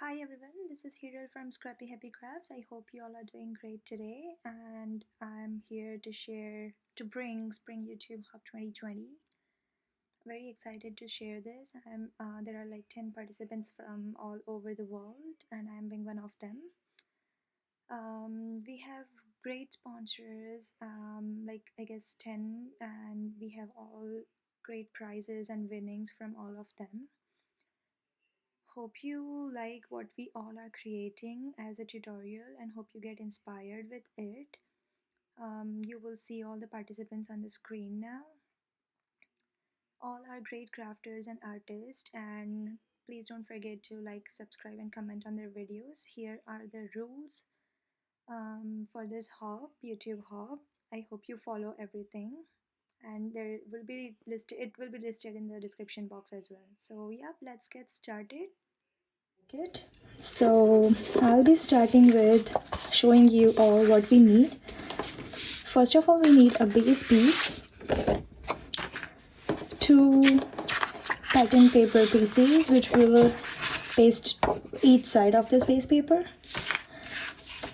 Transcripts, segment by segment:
Hi everyone, this is Hiral from Scrappy Happy Crafts. I hope you all are doing great today, and I'm here to bring Spring YouTube Hub 2020. Very excited to share this. There are like 10 participants from all over the world, and I'm being one of them. We have great sponsors, like I guess 10, and we have all great prizes and winnings from all of them. Hope you like what we all are creating as a tutorial and hope you get inspired with it. You will see all the participants on the screen now. All are great crafters and artists, and please don't forget to like, subscribe and comment on their videos. Here are the rules for this hub, YouTube hub. I hope you follow everything, and it will be listed in the description box as well. So yeah, let's get started. So I'll be starting with showing you all what we need. First of all, we need a base piece, 2 pattern paper pieces which we will paste each side of this base paper,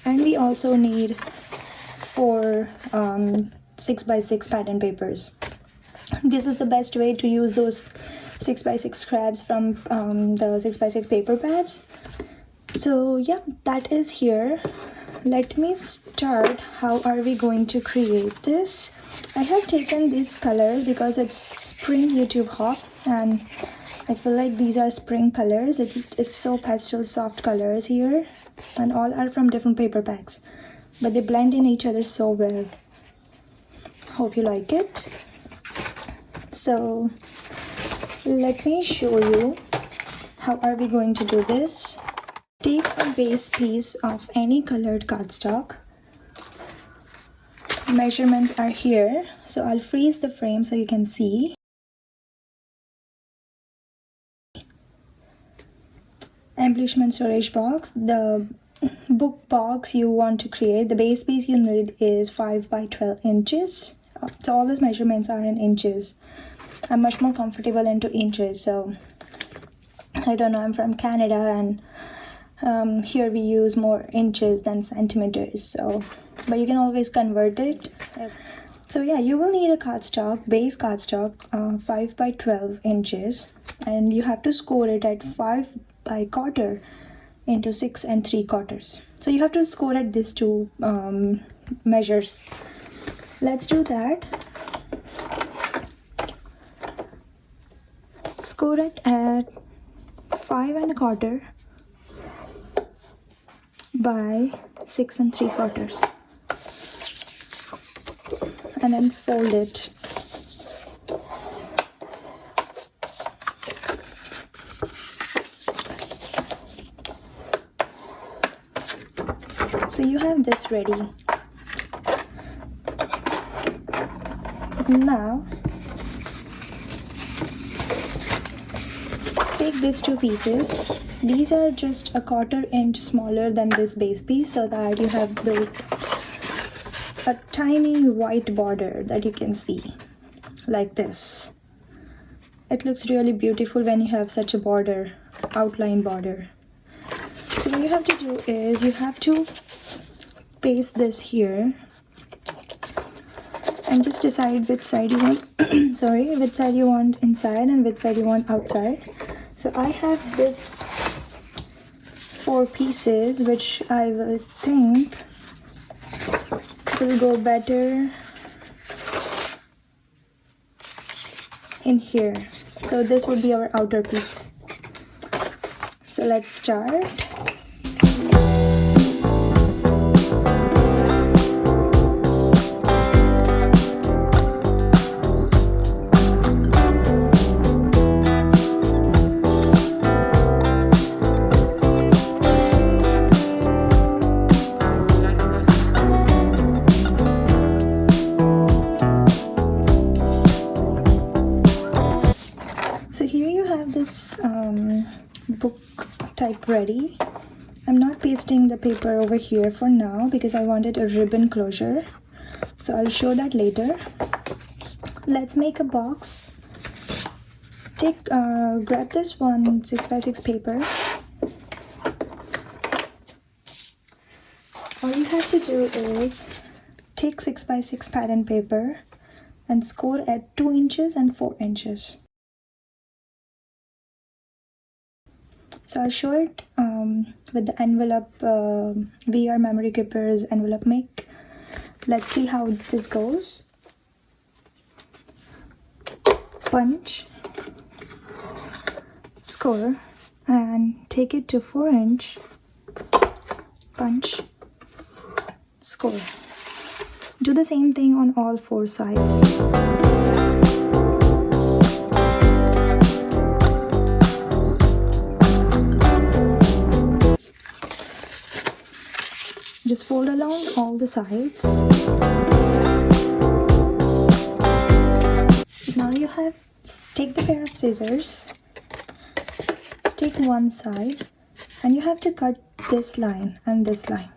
and we also need 4 6x6 pattern papers. This is the best way to use those 6x6 scraps from the 6x6 paper pads. So yeah, that is here. Let me start. How are we going to create this? I have taken these colors because it's spring YouTube hop, and I feel like these are spring colors. It's so pastel soft colors here, and all are from different paper packs, but they blend in each other so well. Hope you like it. So let me show you how are we going to do this. Take a base piece of any colored cardstock. Measurements are here, so I'll freeze the frame so you can see. Embellishment storage box. The book box you want to create, the base piece you need is 5 by 12 inches. So all these measurements are in inches. I'm much more comfortable into inches, so I don't know, I'm from Canada, and here we use more inches than centimeters, so but you can always convert it. So yeah, you will need a cardstock, base cardstock, 5 by 12 inches, and you have to score it at 5 by quarter into 6 3/4. So you have to score at these two measures. Let's do that. Score it at 5 1/4 by 6 3/4, and then fold it. So you have this ready. Now take these 2 pieces. These are just a 1/4 inch smaller than this base piece, so that you have a tiny white border that you can see like this. It looks really beautiful when you have such a border, outline border. So what you have to do is you have to paste this here and just decide which side you want which side you want inside and which side you want outside. So I have this 4 pieces which I will think will go better in here. So this would be our outer piece. So let's start. So here you have this book type ready. I'm not pasting the paper over here for now because I wanted a ribbon closure, so I'll show that later. Let's make a box. Grab this one 6x6 paper you have to do is take 6x6 pattern paper and score at 2 inches and 4 inches. So I'll show it with the envelope, VR Memory Keeper's envelope make. Let's see how this goes. Punch, score, and take it to 4 inch. Punch, score. Do the same thing on all 4 sides. Just fold along all the sides. Now you have, take the pair of scissors, take one side, and you have to cut this line and this line.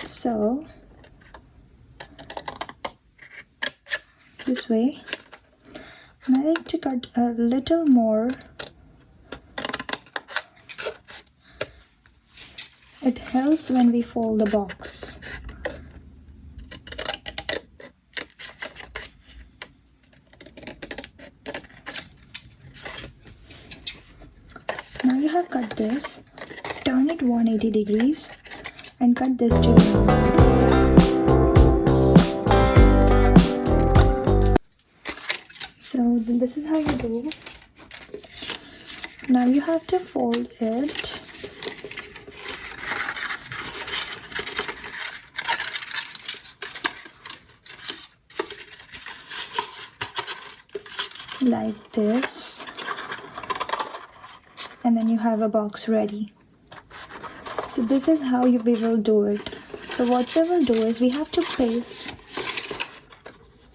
So this way, and I like to cut a little more. It helps when we fold the box. Now you have cut this, turn it 180 degrees and cut this two lines. So this is how you do. Now you have to fold it like this, and then you have a box ready. So this is how we will do it. So what we will do is we have to paste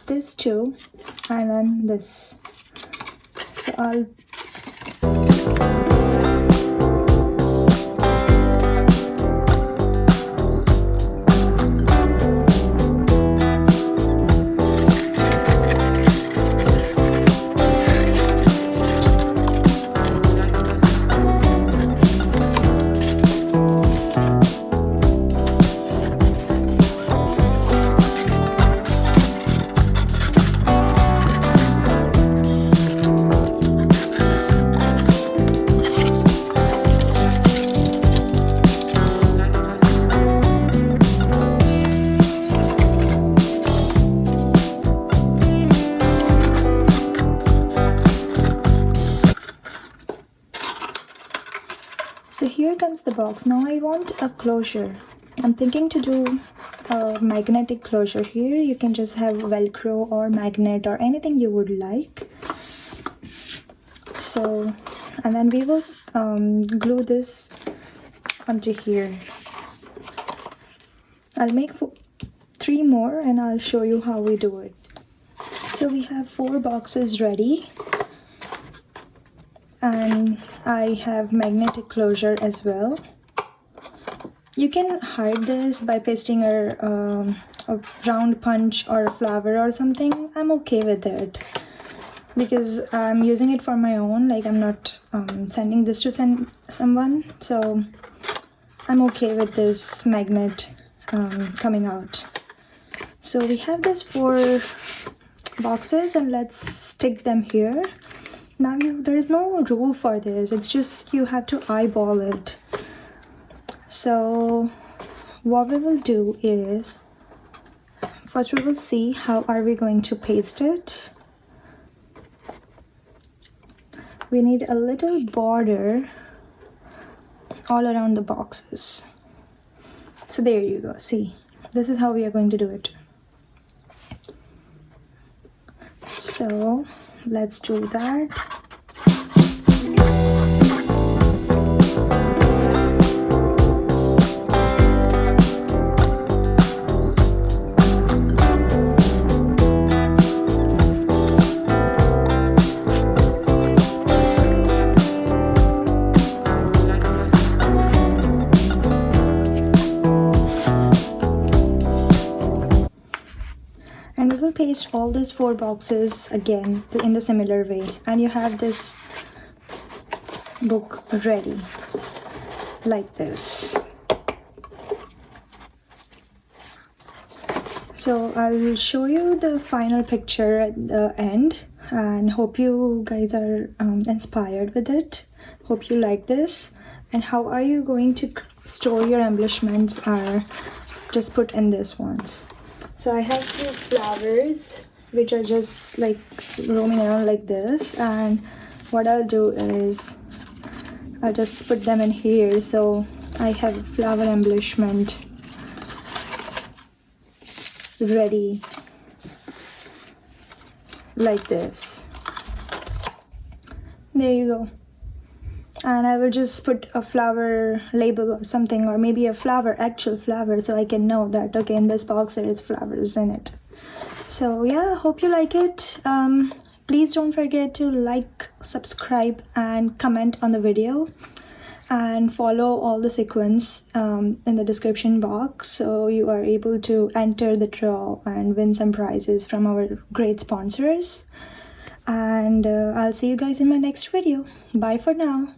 this too, and then this. So I'll comes the box. Now I want a closure. I'm thinking to do a magnetic closure here. You can just have Velcro or magnet or anything you would like. So, and then we will glue this onto here. I'll make 3 more and I'll show you how we do it. So we have 4 boxes ready. And I have magnetic closure as well. You can hide this by pasting a round punch or a flower or something. I'm okay with it because I'm using it for my own, like I'm not sending this to someone, so I'm okay with this magnet coming out. So we have these 4 boxes and let's stick them here. Now there is no rule for this, it's just you have to eyeball it. So what we will do is, first we will see how are we going to paste it. We need a little border all around the boxes. So there you go, see, this is how we are going to do it. So let's do that. And we will paste all these 4 boxes again in the similar way, and you have this book ready like this. So I'll show you the final picture at the end, and hope you guys are inspired with it. Hope you like this. And how are you going to store your embellishments are just put in this ones. So I have few flowers which are just like roaming around like this, and what I'll do is I'll just put them in here. So I have flower embellishment ready like this. There you go. And I will just put a flower label or something, or maybe a flower, actual flower, so I can know that okay, in this box there is flowers in it. So yeah, hope you like it. Please don't forget to like, subscribe and comment on the video, and follow all the sequence in the description box, so you are able to enter the draw and win some prizes from our great sponsors. And I'll see you guys in my next video. Bye for now.